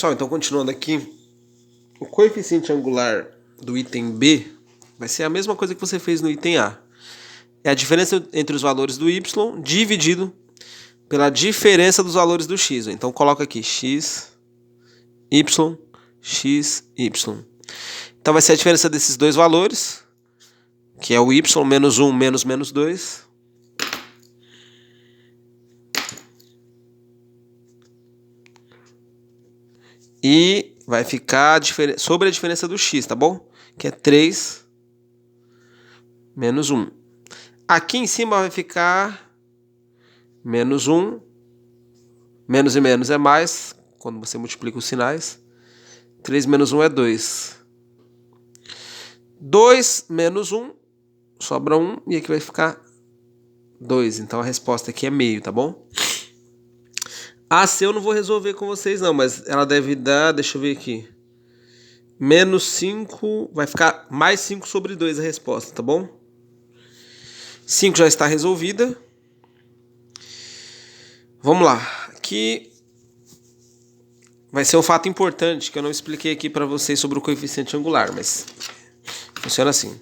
Pessoal, então continuando aqui, o coeficiente angular do item B vai ser a mesma coisa que você fez no item A. É a diferença entre os valores do y dividido pela diferença dos valores do x. Então coloca aqui x, y, x, y. Então vai ser a diferença desses dois valores, que é o y menos 1 menos menos 2. E vai ficar sobre a diferença do x, tá bom? Que é 3 menos 1. Aqui em cima vai ficar menos 1. Menos e menos é mais, quando você multiplica os sinais. 3 menos 1 é 2. 2 menos 1, sobra 1, e aqui vai ficar 2. Então a resposta aqui é meio, tá bom? A C eu não vou resolver com vocês não, mas ela deve dar, deixa eu ver aqui. Menos 5, vai ficar mais 5 sobre 2 a resposta, tá bom? 5 já está resolvida. Vamos lá. Aqui vai ser um fato importante que eu não expliquei aqui para vocês sobre o coeficiente angular, mas funciona assim.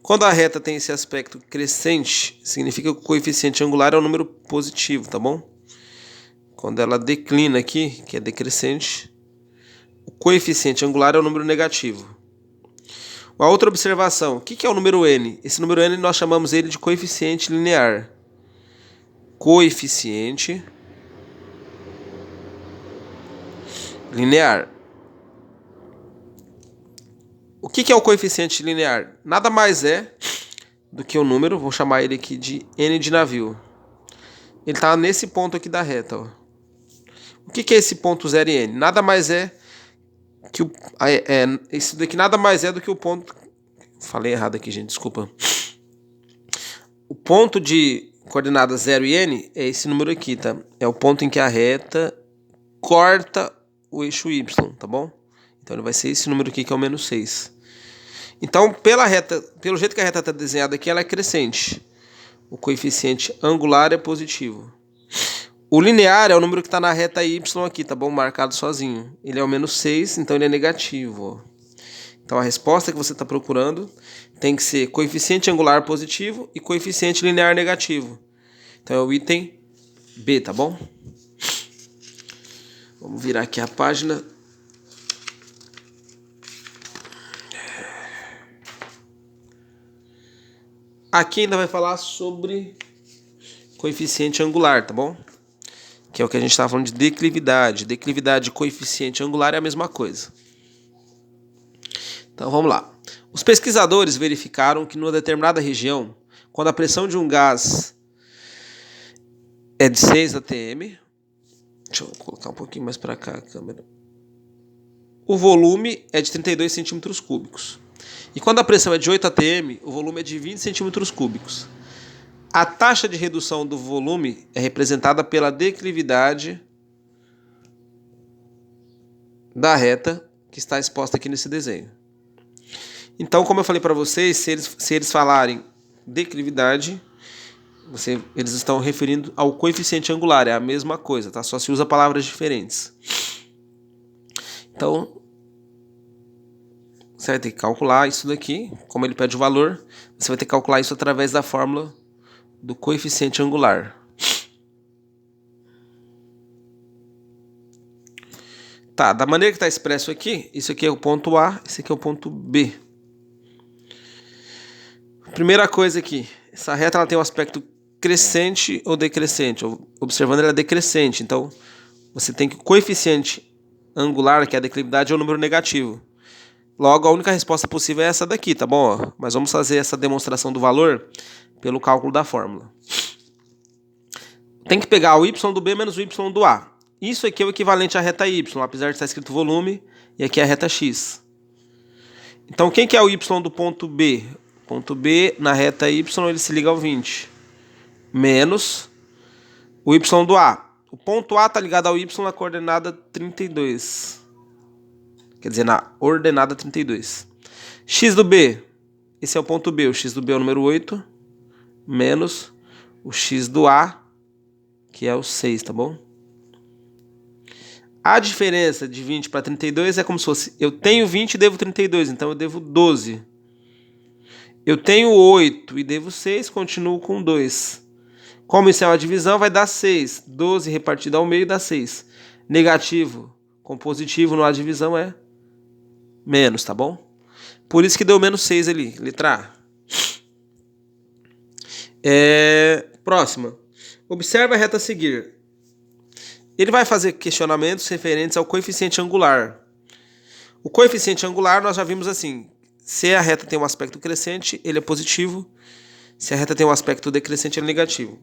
Quando a reta tem esse aspecto crescente, significa que o coeficiente angular é um número positivo, tá bom? Quando ela declina aqui, que é decrescente, o coeficiente angular é um número negativo. Uma outra observação, o que é o número n? Esse número n nós chamamos ele de coeficiente linear. Coeficiente linear. O que é o coeficiente linear? Nada mais é do que o número, vou chamar ele aqui de n de navio. Ele está nesse ponto aqui da reta, ó. O que é esse ponto 0 e n? Nada mais é que isso daqui nada mais é do que o ponto. Falei errado aqui, gente, desculpa. O ponto de coordenadas 0 e n é esse número aqui, tá? É o ponto em que a reta corta o eixo y, tá bom? Então ele vai ser esse número aqui que é o menos 6. Então, pelo jeito que a reta está desenhada aqui, ela é crescente. O coeficiente angular é positivo. O linear é o número que está na reta y aqui, tá bom? Marcado sozinho. Ele é o menos 6, então ele é negativo. Então a resposta que você está procurando tem que ser coeficiente angular positivo e coeficiente linear negativo. Então é o item B, tá bom? Vamos virar aqui a página. Aqui ainda vai falar sobre coeficiente angular, tá bom? Que é o que a gente estava falando de declividade. Declividade e coeficiente angular é a mesma coisa. Então vamos lá. Os pesquisadores verificaram que numa determinada região, quando a pressão de um gás é de 6 atm, deixa eu colocar um pouquinho mais para cá a câmera, o volume é de 32 centímetros cúbicos. E quando a pressão é de 8 atm, o volume é de 20 centímetros cúbicos. A taxa de redução do volume é representada pela declividade da reta que está exposta aqui nesse desenho. Então, como eu falei para vocês, se eles falarem declividade, eles estão referindo ao coeficiente angular, é a mesma coisa, tá? Só se usa palavras diferentes. Então, você vai ter que calcular isso daqui, como ele pede o valor, você vai ter que calcular isso através da fórmula do coeficiente angular. Tá, da maneira que está expresso aqui, isso aqui é o ponto A, esse aqui é o ponto B. Primeira coisa aqui, essa reta ela tem um aspecto crescente ou decrescente. Observando, ela é decrescente, então você tem que o coeficiente angular, que é a declividade, é um número negativo. Logo, a única resposta possível é essa daqui, tá bom? Mas vamos fazer essa demonstração do valor pelo cálculo da fórmula. Tem que pegar o y do B menos o y do A. Isso aqui é o equivalente à reta y, apesar de estar escrito volume, e aqui é a reta x. Então, quem que é o y do ponto B? Ponto B, na reta y, ele se liga ao 20. Menos o y do A. O ponto A está ligado ao y na coordenada 32. Quer dizer, na ordenada 32. X do B. Esse é o ponto B. O x do B é o número 8. Menos o x do A, que é o 6, tá bom? A diferença de 20 para 32 é como se fosse, eu tenho 20 e devo 32, então eu devo 12. Eu tenho 8 e devo 6, continuo com 2. Como isso é uma divisão, vai dar 6. 12 repartido ao meio dá 6. Negativo com positivo numa divisão é menos, tá bom? Por isso que deu menos 6 ali, letra A. Próxima. Observe a reta a seguir. Ele vai fazer questionamentos referentes ao coeficiente angular. O coeficiente angular nós já vimos assim. Se a reta tem um aspecto crescente, ele é positivo. Se a reta tem um aspecto decrescente, ele é negativo.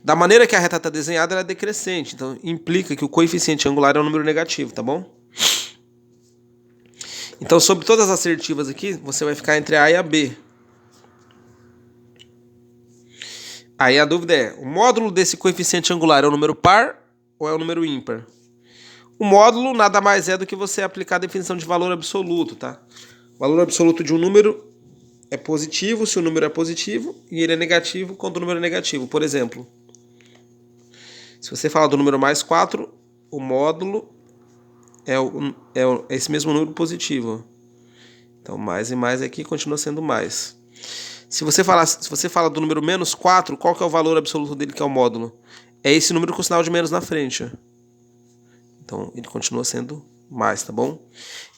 Da maneira que a reta está desenhada, ela é decrescente. Então, implica que o coeficiente angular é um número negativo, tá bom? Então, sobre todas as assertivas aqui, você vai ficar entre a e a B. Aí a dúvida é, o módulo desse coeficiente angular é um número par ou é um número ímpar? O módulo nada mais é do que você aplicar a definição de valor absoluto, tá? O valor absoluto de um número é positivo se o número é positivo e ele é negativo quando o número é negativo. Por exemplo, se você fala do número mais 4, o módulo é esse mesmo número positivo. Então, mais e mais aqui continua sendo mais. Se você fala do número menos 4, qual que é o valor absoluto dele, que é o módulo? É esse número com sinal de menos na frente. Então, ele continua sendo mais, tá bom?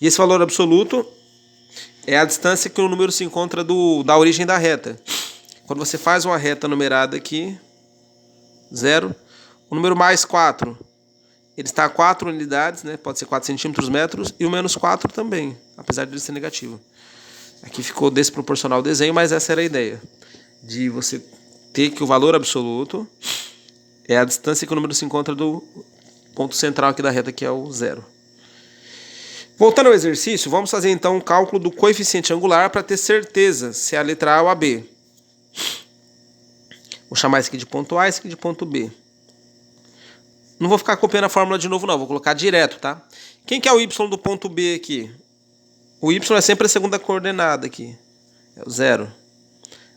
E esse valor absoluto é a distância que o número se encontra da origem da reta. Quando você faz uma reta numerada aqui, 0, o número mais 4, ele está a 4 unidades, né? Pode ser 4 centímetros, metros, e o menos 4 também, apesar de ele ser negativo. Aqui ficou desproporcional o desenho, mas essa era a ideia. De você ter que o valor absoluto é a distância que o número se encontra do ponto central aqui da reta, que é o 0. Voltando ao exercício, vamos fazer então um cálculo do coeficiente angular para ter certeza se é a letra A ou a B. Vou chamar esse aqui de ponto A e esse aqui de ponto B. Não vou ficar copiando a fórmula de novo não, vou colocar direto, tá? Quem que é o Y do ponto B aqui? O Y é sempre a segunda coordenada aqui. É o 0.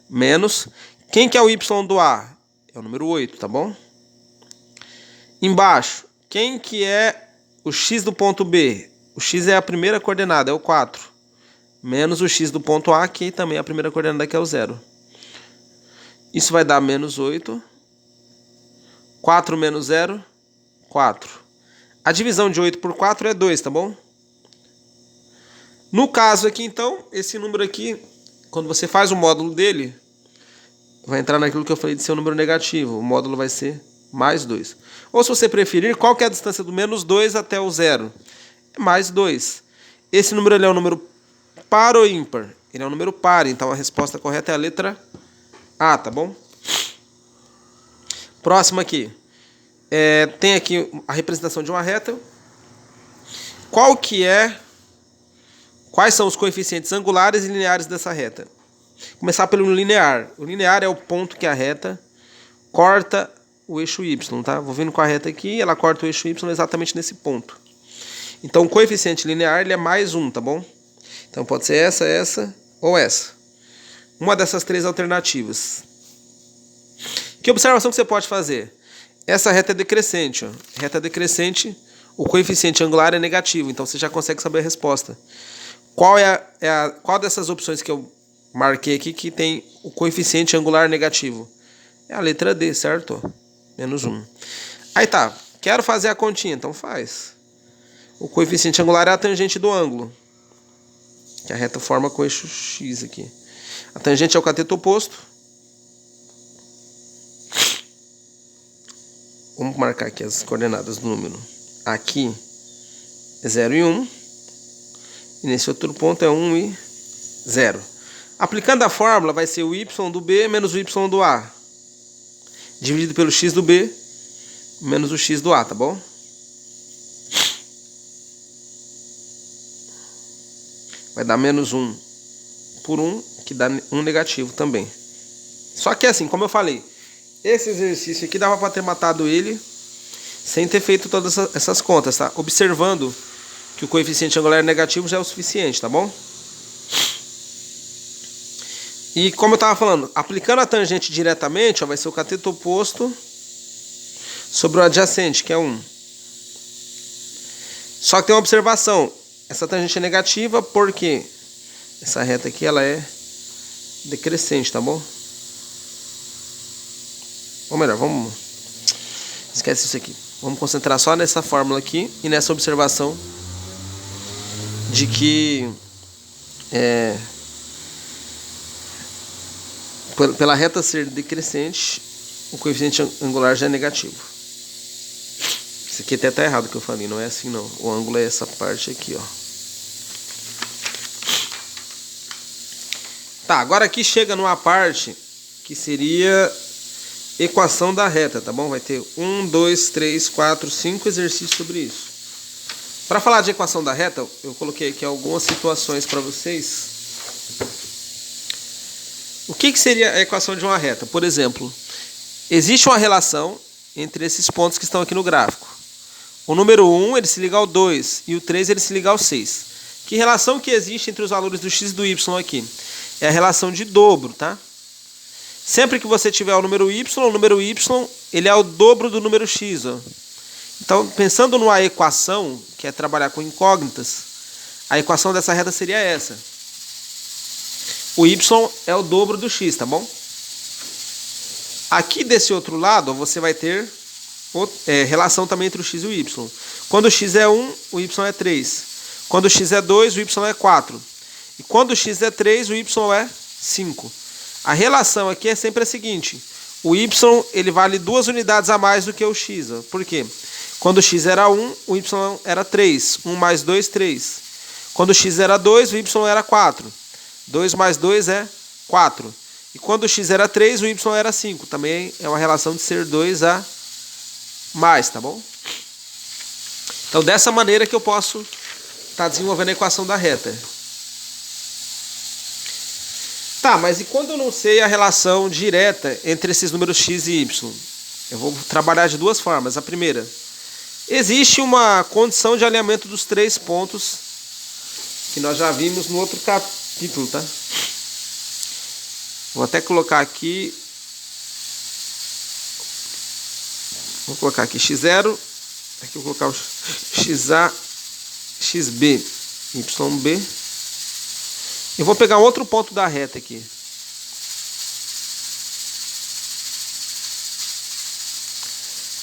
Menos. Quem que é o Y do A? É o número 8, tá bom? Embaixo. Quem que é o X do ponto B? O X é a primeira coordenada, é o 4. Menos o X do ponto A, que também é a primeira coordenada, que é o 0. Isso vai dar menos 8. 4 menos 0, 4. A divisão de 8 por 4 é 2, tá bom? No caso aqui, então, esse número aqui, quando você faz o módulo dele, vai entrar naquilo que eu falei de ser um número negativo. O módulo vai ser mais 2. Ou se você preferir, qual que é a distância do menos 2 até o 0? É mais 2. Esse número ele é um número par ou ímpar? Ele é um número par, então a resposta correta é a letra A, tá bom? Próximo aqui. Tem aqui a representação de uma reta. Quais são os coeficientes angulares e lineares dessa reta? Começar pelo linear. O linear é o ponto que a reta corta o eixo Y, tá? Vou vindo com a reta aqui, ela corta o eixo Y exatamente nesse ponto. Então o coeficiente linear ele é mais 1, tá bom? Então pode ser essa ou essa. Uma dessas três alternativas. Que observação que você pode fazer? Essa reta é decrescente, ó. Reta decrescente, o coeficiente angular é negativo, então você já consegue saber a resposta. Qual dessas opções que eu marquei aqui que tem o coeficiente angular negativo? É a letra D, certo? Menos 1. Aí tá, quero fazer a continha, então faz. O coeficiente angular é a tangente do ângulo, que a reta forma com o eixo X aqui. A tangente é o cateto oposto. Vamos marcar aqui as coordenadas do número. Aqui é 0 e 1. E nesse outro ponto é 1 e 0. Aplicando a fórmula, vai ser o y do B menos o y do A. Dividido pelo x do B menos o x do A, tá bom? Vai dar menos 1 por 1, que dá 1 negativo também. Só que assim, como eu falei, esse exercício aqui dava para ter matado ele sem ter feito todas essas contas, tá? Observando que o coeficiente angular negativo já é o suficiente, tá bom? E como eu estava falando, aplicando a tangente diretamente, ó, vai ser o cateto oposto sobre o adjacente, que é 1. Só que tem uma observação. Essa tangente é negativa porque essa reta aqui ela é decrescente, tá bom? Ou melhor, vamos... Esquece isso aqui. Vamos concentrar só nessa fórmula aqui e nessa observação de que pela reta ser decrescente, o coeficiente angular já é negativo. Isso aqui até tá errado o que eu falei, não é assim não. O ângulo é essa parte aqui, ó. Tá, agora aqui chega numa parte que seria equação da reta, tá bom? Vai ter 1, 2, 3, 4, 5 exercícios sobre isso. Para falar de equação da reta, eu coloquei aqui algumas situações para vocês. O que seria a equação de uma reta? Por exemplo, existe uma relação entre esses pontos que estão aqui no gráfico. O número 1 ele se liga ao 2 e o 3 ele se liga ao 6. Que relação que existe entre os valores do x e do y aqui? É a relação de dobro, tá? Sempre que você tiver o número y ele é o dobro do número x, ó. Então, pensando numa equação, que é trabalhar com incógnitas, a equação dessa reta seria essa. O y é o dobro do x, tá bom? Aqui desse outro lado, você vai ter relação também entre o x e o y. Quando o x é 1, o y é 3. Quando o x é 2, o y é 4. E quando o x é 3, o y é 5. A relação aqui é sempre a seguinte. O y ele vale 2 unidades a mais do que o x. Ó. Por quê? Quando o x era 1, o y era 3. 1 mais 2, 3. Quando o x era 2, o y era 4. 2 mais 2 é 4. E quando o x era 3, o y era 5. Também é uma relação de ser 2 a mais, tá bom? Então, dessa maneira que eu posso estar desenvolvendo a equação da reta. Tá, mas e quando eu não sei a relação direta entre esses números x e y? Eu vou trabalhar de duas formas. A primeira, existe uma condição de alinhamento dos 3 pontos que nós já vimos no outro capítulo, tá? Vou até colocar aqui. Vou colocar aqui x0. Aqui eu vou colocar o xa, xb, yb. Eu vou pegar um outro ponto da reta aqui.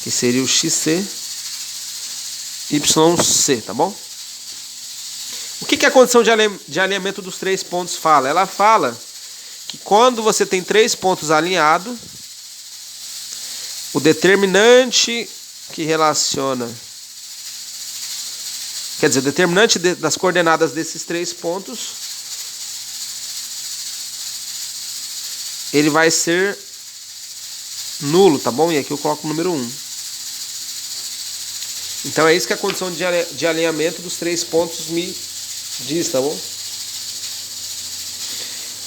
Que seria o xc, yc, tá bom? O que a condição de alinhamento dos 3 pontos fala? Ela fala que quando você tem 3 pontos alinhados, o determinante que relaciona... Quer dizer, o determinante das coordenadas desses 3 pontos, ele vai ser nulo, tá bom? E aqui eu coloco o número 1. Então é isso que a condição de alinhamento dos 3 pontos me diz, tá bom?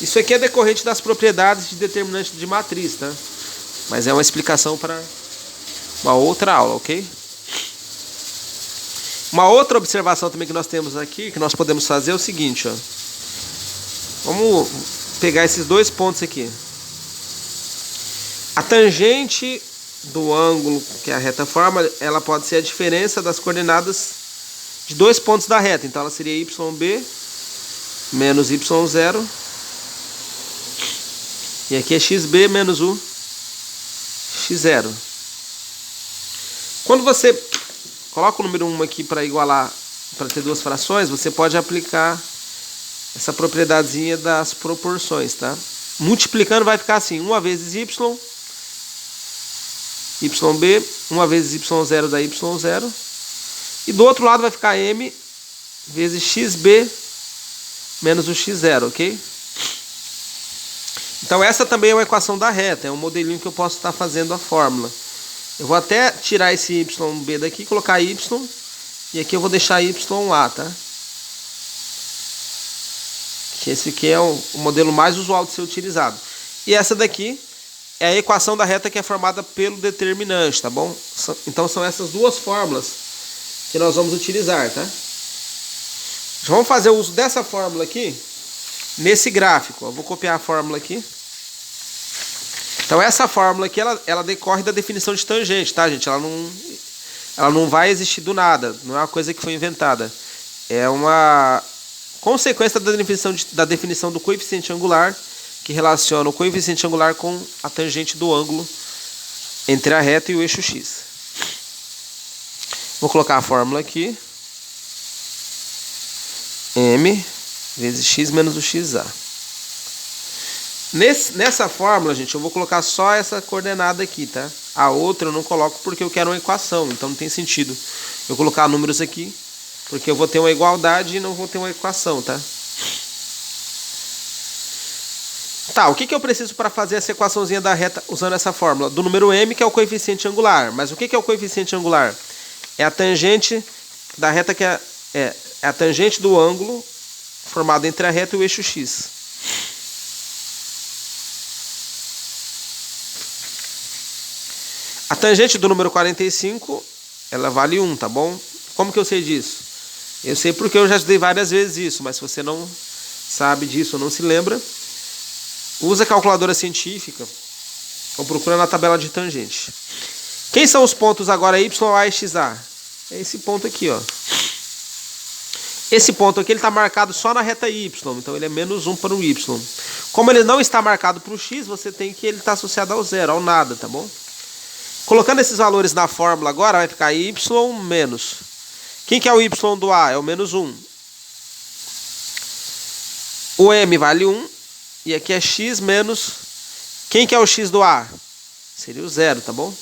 Isso aqui é decorrente das propriedades de determinante de matriz, tá? Mas é uma explicação para uma outra aula, ok? Uma outra observação também que nós temos aqui, que nós podemos fazer é o seguinte, ó. Vamos pegar esses 2 pontos aqui. A tangente do ângulo que a reta forma, ela pode ser a diferença das coordenadas de 2 pontos da reta. Então ela seria yb menos y0. E aqui é xb menos o x0. Quando você coloca o número 1 aqui para igualar, para ter 2 frações, você pode aplicar essa propriedadezinha das proporções, tá? Multiplicando vai ficar assim, 1 vezes yb, 1 vezes y0 dá y0. E do outro lado vai ficar m vezes xb menos o x0, ok? Então essa também é uma equação da reta, é um modelinho que eu posso estar fazendo a fórmula. Eu vou até tirar esse yb daqui, colocar y, e aqui eu vou deixar y lá, tá? Que esse aqui é o modelo mais usual de ser utilizado. E essa daqui é a equação da reta que é formada pelo determinante, tá bom? Então são essas duas fórmulas que nós vamos utilizar, tá? Vamos fazer o uso dessa fórmula aqui nesse gráfico. Eu vou copiar a fórmula aqui. Então essa fórmula aqui, ela decorre da definição de tangente, tá, gente? Ela ela não vai existir do nada, não é uma coisa que foi inventada. É uma consequência da definição do coeficiente angular, que relaciona o coeficiente angular com a tangente do ângulo entre a reta e o eixo x. Vou colocar a fórmula aqui. M vezes x menos o xa. Nessa fórmula, gente, eu vou colocar só essa coordenada aqui, tá? A outra eu não coloco porque eu quero uma equação, então não tem sentido eu colocar números aqui, porque eu vou ter uma igualdade e não vou ter uma equação, tá? Tá, o que eu preciso para fazer essa equaçãozinha da reta usando essa fórmula? Do número m, que é o coeficiente angular. Mas o que é o coeficiente angular? É a tangente da reta que é a tangente do ângulo formado entre a reta e o eixo x. A tangente do número 45, ela vale 1, tá bom? Como que eu sei disso? Eu sei porque eu já estudei várias vezes isso, mas se você não sabe disso ou não se lembra, usa a calculadora científica ou procura na tabela de tangente. Quem são os pontos agora y, a e xa? É esse ponto aqui, ó. Esse ponto aqui ele está marcado só na reta y, então ele é menos 1 para o y. Como ele não está marcado para o x, você tem que ele está associado ao zero, ao nada, tá bom? Colocando esses valores na fórmula agora, vai ficar y menos. Quem que é o y do a? É o menos 1. O m vale 1. E aqui é x menos... Quem que é o x do a? Seria o zero, tá bom?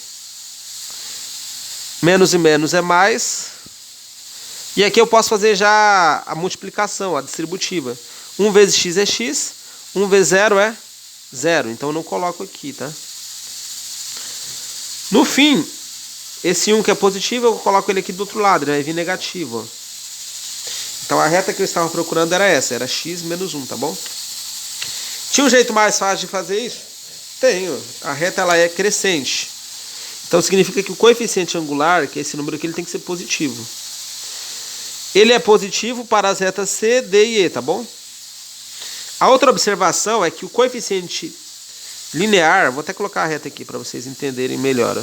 Menos e menos é mais. E aqui eu posso fazer já a multiplicação, a distributiva. 1 vezes x é x. 1 vezes 0 é 0. Então eu não coloco aqui, tá? No fim, esse 1 que é positivo, eu coloco ele aqui do outro lado, ele vai vir negativo. Ó. Então a reta que eu estava procurando era essa, era x menos 1, tá bom? Tinha um jeito mais fácil de fazer isso? Tenho. A reta ela é crescente. Então significa que o coeficiente angular, que é esse número aqui, ele tem que ser positivo. Ele é positivo para as retas C, D e E, tá bom? A outra observação é que o coeficiente linear, vou até colocar a reta aqui para vocês entenderem melhor. Ó.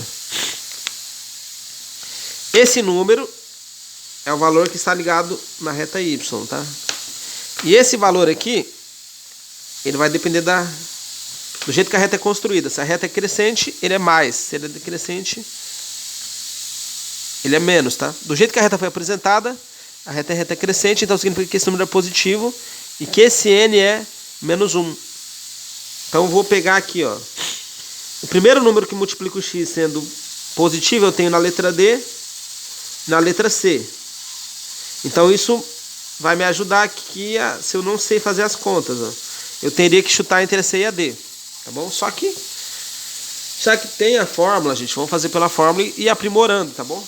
Esse número é o valor que está ligado na reta y, tá? E esse valor aqui, ele vai depender do jeito que a reta é construída. Se a reta é crescente, ele é mais. Se ele é decrescente, ele é menos, tá? Do jeito que a reta foi apresentada, a reta é crescente, então significa que esse número é positivo e que esse n é menos 1. Então eu vou pegar aqui, ó. O primeiro número que multiplica o x sendo positivo, eu tenho na letra D, na letra C. Então isso vai me ajudar aqui, se eu não sei fazer as contas, ó. Eu teria que chutar entre a C e a D, tá bom? Só que, já que tem a fórmula, gente, vamos fazer pela fórmula e ir aprimorando, tá bom?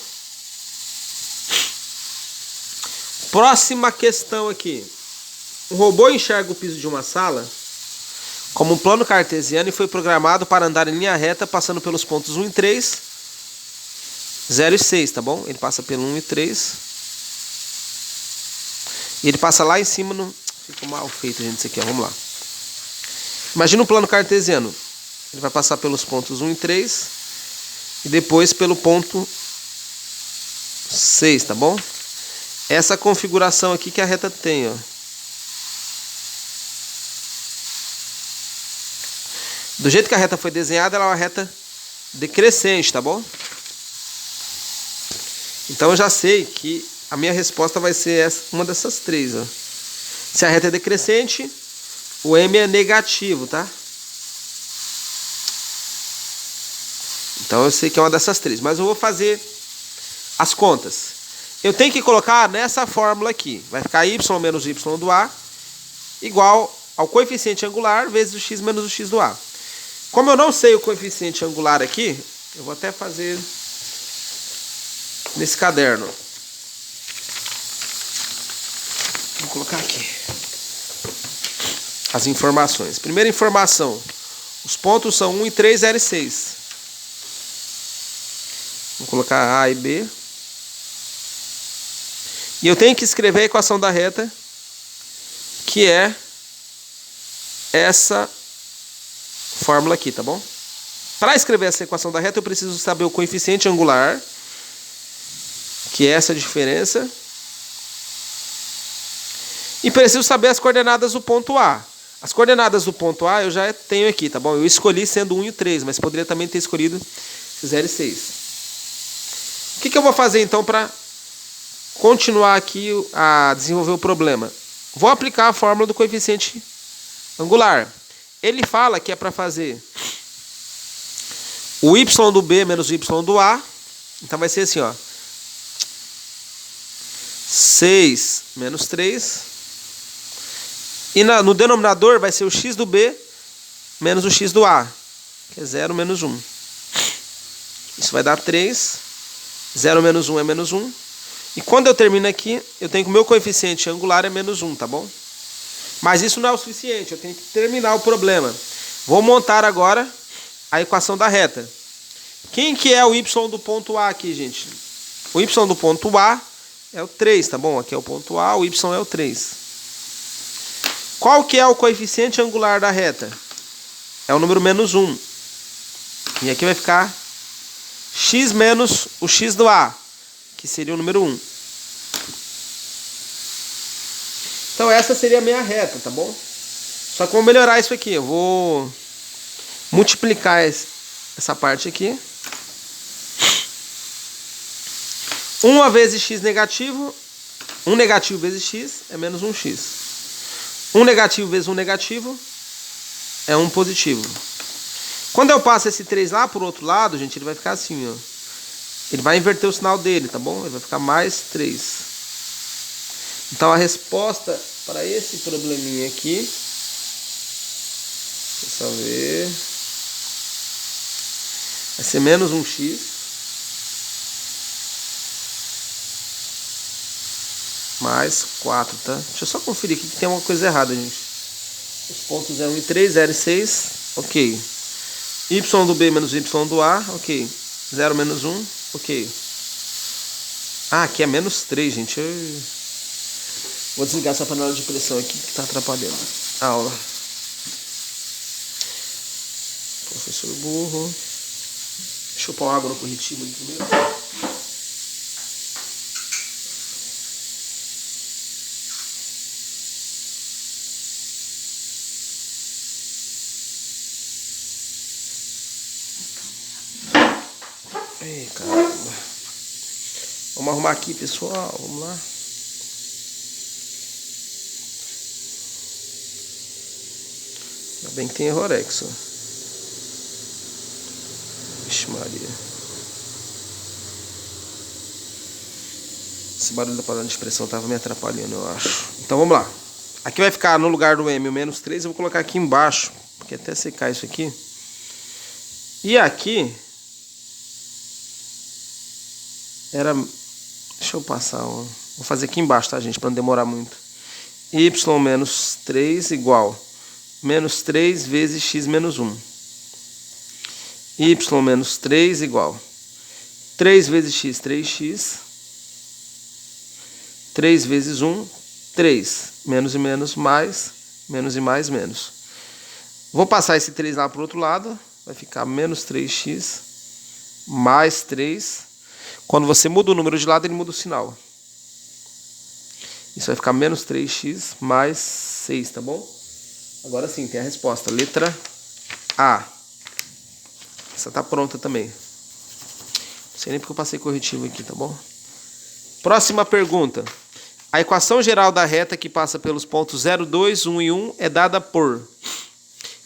Próxima questão aqui. Um robô enxerga o piso de uma sala como um plano cartesiano e foi programado para andar em linha reta, passando pelos pontos 1 e 3, 0 e 6, tá bom? Ele passa pelo 1 e 3. E ele passa lá em cima no... Ficou mal feito, gente, isso aqui, ó. Vamos lá. Imagina um plano cartesiano. Ele vai passar pelos pontos 1 e 3 e depois pelo ponto 6, tá bom? Essa configuração aqui que a reta tem, ó. Do jeito que a reta foi desenhada, ela é uma reta decrescente, tá bom? Então eu já sei que a minha resposta vai ser uma dessas três, ó. Se a reta é decrescente, o m é negativo, tá? Então eu sei que é uma dessas três, mas eu vou fazer as contas. Eu tenho que colocar nessa fórmula aqui. Vai ficar y menos y do a igual ao coeficiente angular vezes o x menos o x do a. Como eu não sei o coeficiente angular aqui, eu vou até fazer nesse caderno. Vou colocar aqui as informações. Primeira informação. Os pontos são 1 e 3, 0 e 6. Vou colocar A e B. E eu tenho que escrever a equação da reta, que é essa fórmula aqui, tá bom? Para escrever essa equação da reta, eu preciso saber o coeficiente angular que é essa diferença. E preciso saber as coordenadas do ponto A. As coordenadas do ponto A eu já tenho aqui, tá bom? Eu escolhi sendo 1 e 3, mas poderia também ter escolhido 0 e 6. O que eu vou fazer então para continuar aqui a desenvolver o problema? Vou aplicar a fórmula do coeficiente angular. Ele fala que é para fazer o y do B menos o y do A. Então vai ser assim, ó. 6 menos 3. E no denominador vai ser o x do B menos o x do A, que é 0 menos 1. Isso vai dar 3. 0 menos 1 é menos 1. E quando eu termino aqui, eu tenho que o meu coeficiente angular é menos 1, tá bom? Mas isso não é o suficiente, eu tenho que terminar o problema. Vou montar agora a equação da reta. Quem que é o y do ponto A aqui, gente? O y do ponto A é o 3, tá bom? Aqui é o ponto A, o y é o 3. Qual que é o coeficiente angular da reta? É o número menos 1. E aqui vai ficar x menos o x do A, que seria o número 1. Então essa seria a minha reta, tá bom? Só que eu vou melhorar isso aqui. Eu vou multiplicar essa parte aqui. 1 vezes x negativo. 1 negativo vezes x é menos 1x. 1 negativo vezes 1 negativo é 1 positivo. Quando eu passo esse 3 lá pro outro lado, gente, ele vai ficar assim, ó. Ele vai inverter o sinal dele, tá bom? Ele vai ficar mais 3. Então a resposta para esse probleminha aqui, deixa eu só ver, vai ser menos 1x mais 4, tá? Deixa eu só conferir aqui que tem uma coisa errada, gente. Os pontos é 1 e 3, 0 e 6, ok. Y do B menos Y do A, ok. 0 menos 1, ok. Ah, aqui é menos 3, gente. Vou desligar essa panela de pressão aqui que está atrapalhando a aula. Professor burro. Deixa eu pôr água no corretivo ali primeiro. Ei, caramba. Vamos arrumar aqui, pessoal. Vamos lá. Ainda bem que tem Rorex, ó. Vixe Maria. Esse barulho da panela de pressão tava me atrapalhando, eu acho. Então vamos lá. Aqui vai ficar no lugar do M o menos 3. Eu vou colocar aqui embaixo, porque até secar isso aqui. E aqui era... Deixa eu passar, ó. Vou fazer aqui embaixo, tá, gente? Pra não demorar muito. Y menos 3 igual menos 3 vezes x menos 1. Y menos 3 igual 3 vezes x, 3x. 3 vezes 1, 3. Menos e menos, mais. Menos e mais, menos. Vou passar esse 3 lá pro outro lado. Vai ficar menos 3x mais 3. Quando você muda o número de lado, ele muda o sinal. Isso vai ficar menos 3x mais 6, tá bom? Agora sim, tem a resposta. Letra A. Essa tá pronta também. Não sei nem porque eu passei corretivo aqui, tá bom? Próxima pergunta. A equação geral da reta que passa pelos pontos 0, 2, 1 e 1 é dada por...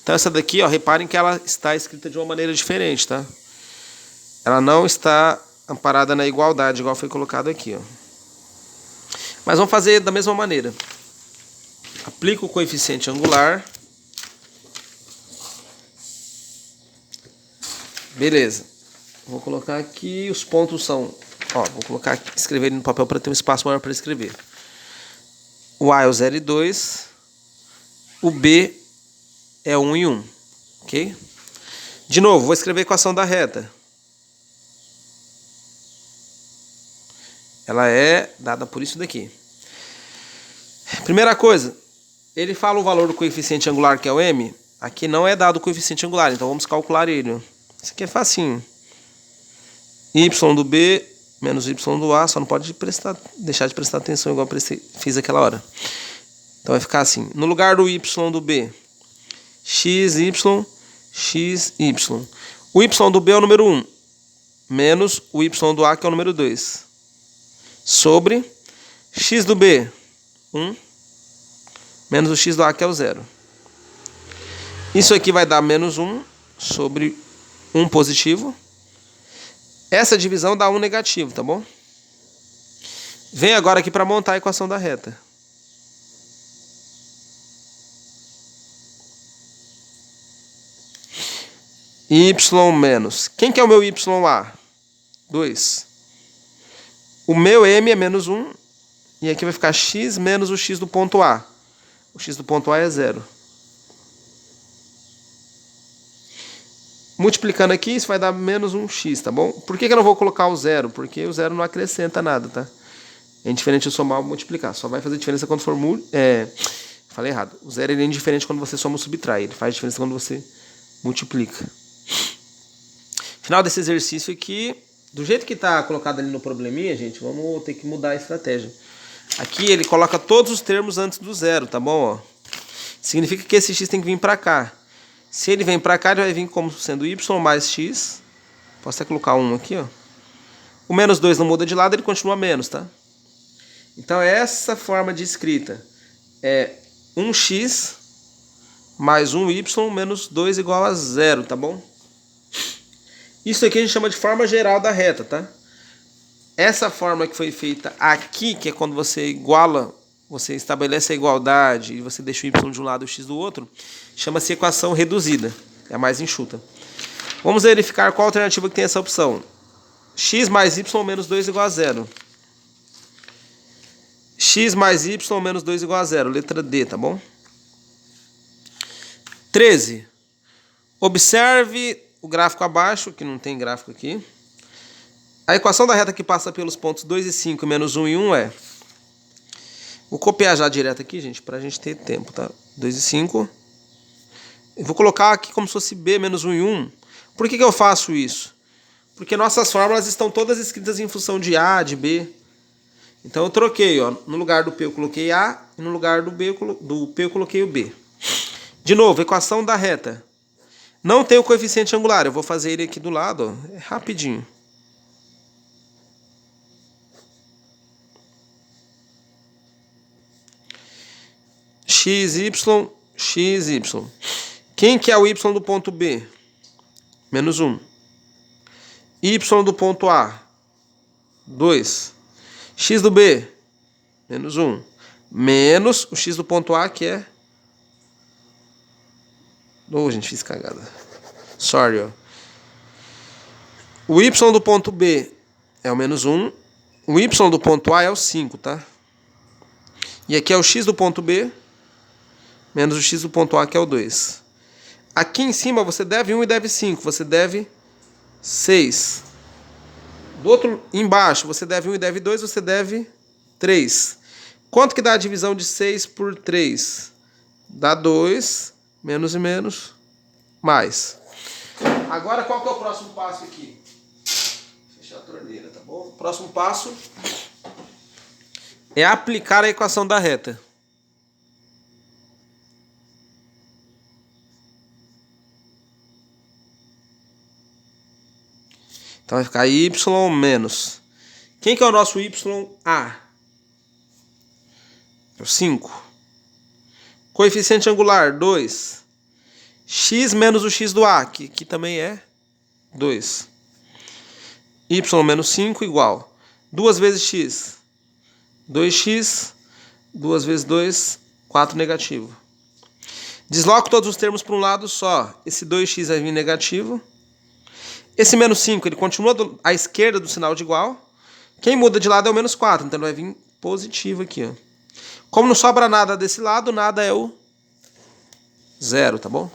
Então essa daqui, ó, reparem que ela está escrita de uma maneira diferente, tá? Ela não está amparada na igualdade, igual foi colocado aqui, ó. Mas vamos fazer da mesma maneira. Aplico o coeficiente angular. Beleza. Vou colocar aqui, os pontos são... Ó, vou colocar aqui, escrever ele no papel para ter um espaço maior para escrever. O A é o 0 e 2. O B é 1 e 1. Ok? De novo, vou escrever a equação da reta. Ela é dada por isso daqui. Primeira coisa, ele fala o valor do coeficiente angular, que é o M. Aqui não é dado o coeficiente angular, então vamos calcular ele. Isso aqui é facinho. Y do B menos o y do A, só não pode deixar de prestar atenção igual eu fiz aquela hora. Então vai ficar assim, no lugar do y do B, xy, xy. O y do B é o número 1, menos o y do A, que é o número 2, sobre x do B, 1, menos o x do A, que é o 0. Isso aqui vai dar menos 1 sobre 1 positivo. Essa divisão dá 1 negativo, tá bom? Vem agora aqui para montar a equação da reta. Y menos. Quem que é o meu YA? 2. O meu M é menos 1. E aqui vai ficar x menos o x do ponto A. O x do ponto A é 0. Multiplicando aqui, isso vai dar menos 1x, tá bom? Por que eu não vou colocar o 0? Porque o 0 não acrescenta nada, tá? É indiferente de somar ou multiplicar. Só vai fazer diferença quando for... Falei errado. O 0 é indiferente quando você soma ou subtrai. Ele faz diferença quando você multiplica. Final desse exercício aqui, do jeito que está colocado ali no probleminha, gente, vamos ter que mudar a estratégia. Aqui ele coloca todos os termos antes do 0, tá bom? Ó. Significa que esse x tem que vir para cá. Se ele vem para cá, ele vai vir como sendo y mais x. Posso até colocar 1 aqui, ó. O menos 2 não muda de lado, ele continua menos, tá? Então essa forma de escrita é 1x mais 1y menos 2 igual a 0, tá bom? Isso aqui a gente chama de forma geral da reta, tá? Essa forma que foi feita aqui, que é quando você iguala, você estabelece a igualdade e você deixa o y de um lado e o x do outro, chama-se equação reduzida. É a mais enxuta. Vamos verificar qual alternativa que tem essa opção. X mais y menos 2 igual a 0. X mais y menos 2 igual a 0. Letra D, tá bom? 13. Observe o gráfico abaixo, que não tem gráfico aqui. A equação da reta que passa pelos pontos 2 e 5 menos 1 e 1 é... Vou copiar já direto aqui, gente, para a gente ter tempo, tá? 2 e 5. Eu vou colocar aqui como se fosse B menos 1 e 1. Por que eu faço isso? Porque nossas fórmulas estão todas escritas em função de A, de B. Então eu troquei, ó. No lugar do P eu coloquei A e no lugar do P eu coloquei o B. De novo, equação da reta. Não tem o coeficiente angular. Eu vou fazer ele aqui do lado, ó. É rapidinho. XY, XY. Quem que é o Y do ponto B? Menos 1. Y do ponto A? 2. X do B? Menos 1. Menos o X do ponto A, que é... Oh, gente, fiz cagada. Sorry, ó. O Y do ponto B é o menos 1. O Y do ponto A é o 5, tá? E aqui é o X do ponto B menos o X do ponto A, que é o 2. Aqui em cima você deve 1 e deve 5. Você deve 6. Do outro embaixo você deve 1 e deve 2. Você deve 3. Quanto que dá a divisão de 6 por 3? Dá 2. Menos e menos. Mais. Agora qual que é o próximo passo aqui? Fechar a torneira, tá bom? O próximo passo é aplicar a equação da reta. Então vai ficar y menos. Quem que é o nosso YA? É o 5. Coeficiente angular, 2. X menos o x do A, que também é 2. Y menos 5 igual. 2 vezes x. 2x. 2 vezes 2, 4 negativo. Desloco todos os termos para um lado só. Esse 2x vai vir negativo. Esse menos 5, ele continua à esquerda do sinal de igual. Quem muda de lado é o menos 4, então ele vai vir positivo aqui, ó. Como não sobra nada desse lado, nada é o 0, tá bom?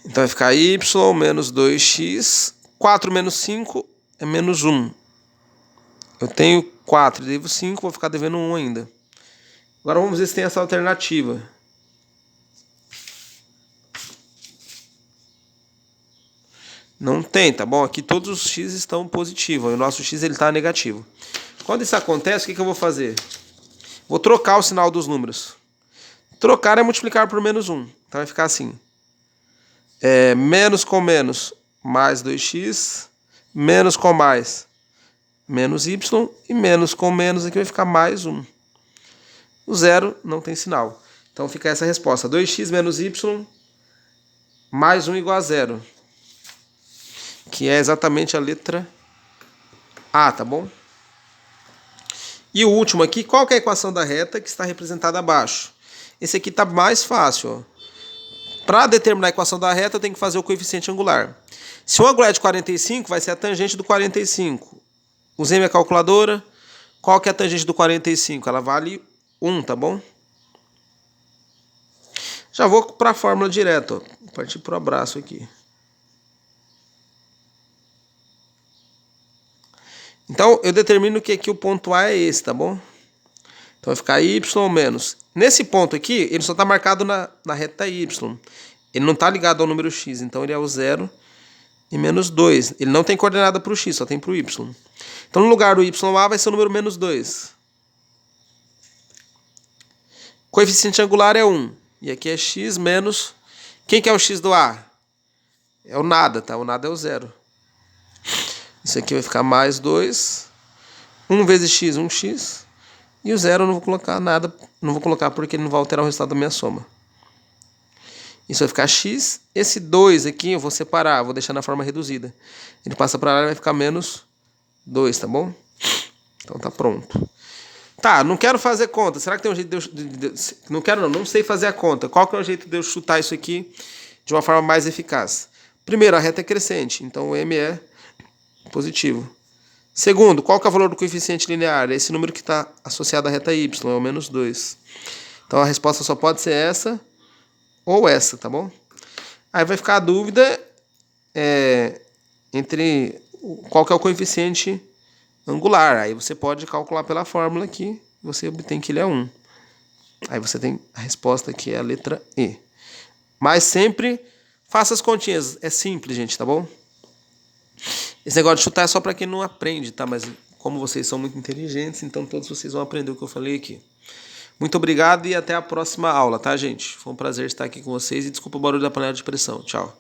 Então vai ficar y menos 2x. 4 menos 5 é menos 1. Eu tenho 4 e devo 5, vou ficar devendo 1 ainda. Agora vamos ver se tem essa alternativa. Não tem, tá bom? Aqui todos os x estão positivos, e o nosso x ele está negativo. Quando isso acontece, o que eu vou fazer? Vou trocar o sinal dos números. Trocar é multiplicar por menos 1. Então vai ficar assim. Menos com menos, mais 2x. Menos com mais, menos y. E menos com menos, aqui vai ficar mais 1. O zero não tem sinal. Então fica essa resposta. 2x menos y mais 1 igual a zero. Que é exatamente a letra A, tá bom? E o último aqui, qual que é a equação da reta que está representada abaixo? Esse aqui está mais fácil. Para determinar a equação da reta, eu tenho que fazer o coeficiente angular. Se o ângulo é de 45, vai ser a tangente do 45. Usei minha calculadora. Qual que é a tangente do 45? Ela vale 1, tá bom? Já vou para a fórmula direto. Vou partir para o abraço aqui. Então, eu determino que aqui o ponto A é esse, tá bom? Então vai ficar y menos. Nesse ponto aqui, ele só está marcado na reta y. Ele não está ligado ao número x, então ele é o 0 e menos 2. Ele não tem coordenada para o x, só tem para o y. Então no lugar do YA vai ser o número menos 2. Coeficiente angular é 1. E aqui é x menos... Quem que é o x do A? É o nada, tá? O nada é o 0. Isso aqui vai ficar mais 2. 1 vezes x, 1x. E o 0 eu não vou colocar nada. Não vou colocar porque ele não vai alterar o resultado da minha soma. Isso vai ficar x. Esse 2 aqui eu vou separar. Vou deixar na forma reduzida. Ele passa para lá e vai ficar menos 2, tá bom? Então tá pronto. Tá, não quero fazer conta. Será que tem um jeito não quero não sei fazer a conta. Qual que é o jeito de eu chutar isso aqui de uma forma mais eficaz? Primeiro, a reta é crescente. Então o m é positivo. Segundo, qual que é o valor do coeficiente linear? Esse número que está associado à reta y, é o menos 2. Então a resposta só pode ser essa ou essa, tá bom? Aí vai ficar a dúvida entre qual que é o coeficiente angular. Aí você pode calcular pela fórmula aqui, você obtém que ele é 1. Aí você tem a resposta que é a letra E. Mas sempre faça as continhas, é simples, gente, tá bom? Esse negócio de chutar é só para quem não aprende, tá? Mas como vocês são muito inteligentes, então todos vocês vão aprender o que eu falei aqui. Muito obrigado e até a próxima aula, tá, gente? Foi um prazer estar aqui com vocês e desculpa o barulho da panela de pressão. Tchau.